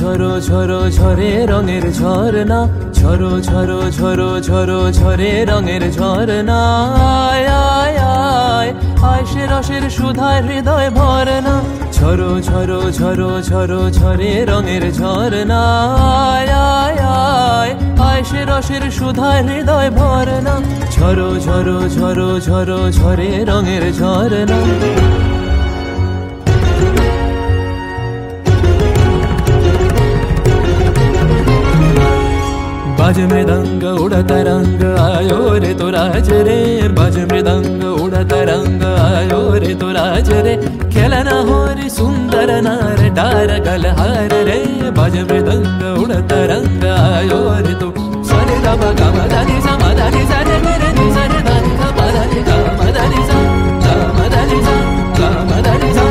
ঝরো ঝরো ঝরে রঙের ঝরনা, ঝরো ঝরো ঝরো ঝরো ঝরে রঙের ঝরনা। আয় আয় আয় আয় সে রসের সুধায় হৃদয় ভরনা, ঝরো ঝরো ঝরো ঝরো ঝরে রঙের ঝরনা। আয় আয় আয় আয় সে রসের সুধায় হৃদয় ভরনা, ঝরো ঝরো ঝরো ঝরো ঝরে রঙের ঝরনা। बाज मृदंग उड़ता रंग आयो रे तो राज रे, बाज मृदंग उड़ता रंग आयो रे तो राज रे। खेलना हो रे सुंदर नार डार गलहार रे, बाज मृदंग उड़ता रंग आयो रे तो सरे दा गा मा दा नि सा मा दा नि सा रे रे नि सा रे दा नि सा मा दा नि गा मा दा नि सा गा मा दा नि सा गा मा दा नि सा।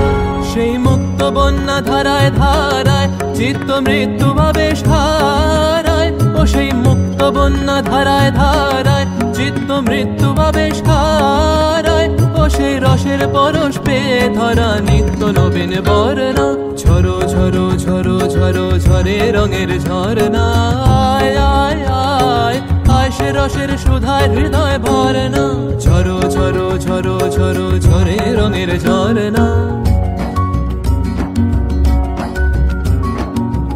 সেই মুক্ত বন্যা ধারায় ধারায় চিত্ত মৃত্যু ভাবে হারায়, ও সেই মুক্ত বন্যা ধারায় ধারায় চিত্ত মৃত্যু ভাবে হারায়। ও সেই রসের পরশ পেয়ে ধরা নিত্য নবীন বর্ণা, ঝরো ঝরো ঝরো ঝরো ঝরে রঙের ঝরনা। আয় আয় আয় আয় সে রসের সুধায় হৃদয় ভরনা, ঝরো ঝরো ঝরো ঝরো ঝরে রঙের ঝরনা।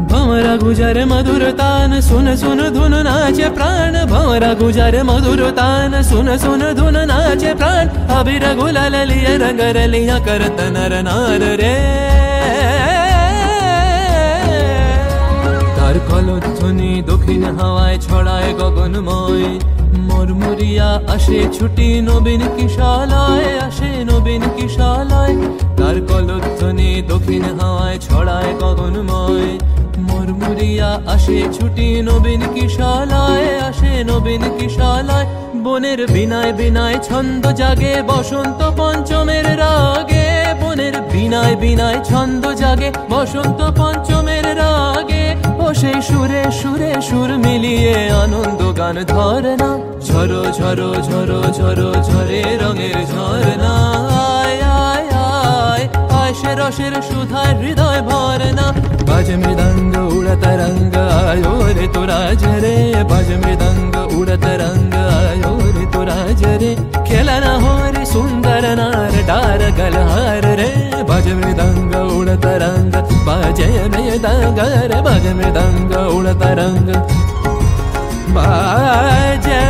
भंवरा गुजर मधुर तान सुन सुन धुन नाचे प्राण, भंवरा गुजर मधुर तान सुन सुन धुन नाचे प्राण। अबीर गुलाल लिया रंग रलिया करत नर नार रे, तार कलध्वनि दक्षिण हावाय छड़ाय गगनमय। मुरमुरिया आशे छुटी नवीन किशालय, आशे नवीन किशालय। तार कलध्वनि दक्षिण हावाय छड़ाय गगनमय। मुरमुरिया आशे छुटी नवीन किशालय, आशे नवीन किशालय। বনের বিনায় বিনায় ছন্দ জাগে বসন্ত পঞ্চমের রাগে, বনের বিনায় বিনায় ছন্দ জাগে বসন্ত পঞ্চমের রাগে। ও সেই সুরে সুরে সুর মিলিয়ে আনন্দ গান ধরনা, ঝরো ঝরো ঝরো ঝরো ঝরে রঙের ঝরনা। আয় আয় আয় আয় সে রসের সুধায় হৃদয় ভরনা, बाज मृदंग उड़ता रंग आयो रे तो राज रे, बाज मृदंग उड़ता रंग आयो रे तो राज रे। खेलना हो रे सुंदर नार डार गलहार रे, बाज मृदंग उड़ता रंग बाजे मृदंग रे, बाज मृदंग उड़ता रंग बाजे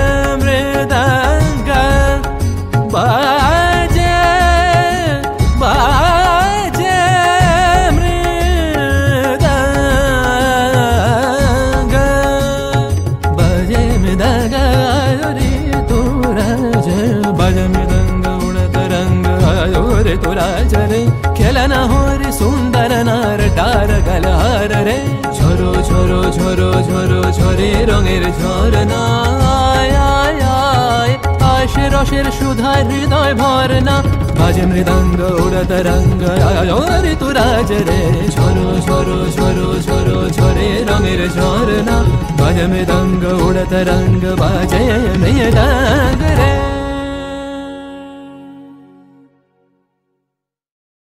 मृदंग बाजे बाजे तो राज रे। खेलना हो रे सुंदर नार डार गलहार रे, झरो झरो झरो झरो झरे रঙের ঝরনা। आय आय आय आय সে রসের সুধায় হৃদয় ভরনা, বাজে মৃদঙ্গ উড়ত রঙ্গ আয়ো রে তো রাজ রে। ঝরো ঝরো ঝরো ঝরো ঝরে রঙের ঝরনা, বাজে মৃদঙ্গ উড়ত রঙ্গ বাজে মৃদঙ্গ রে।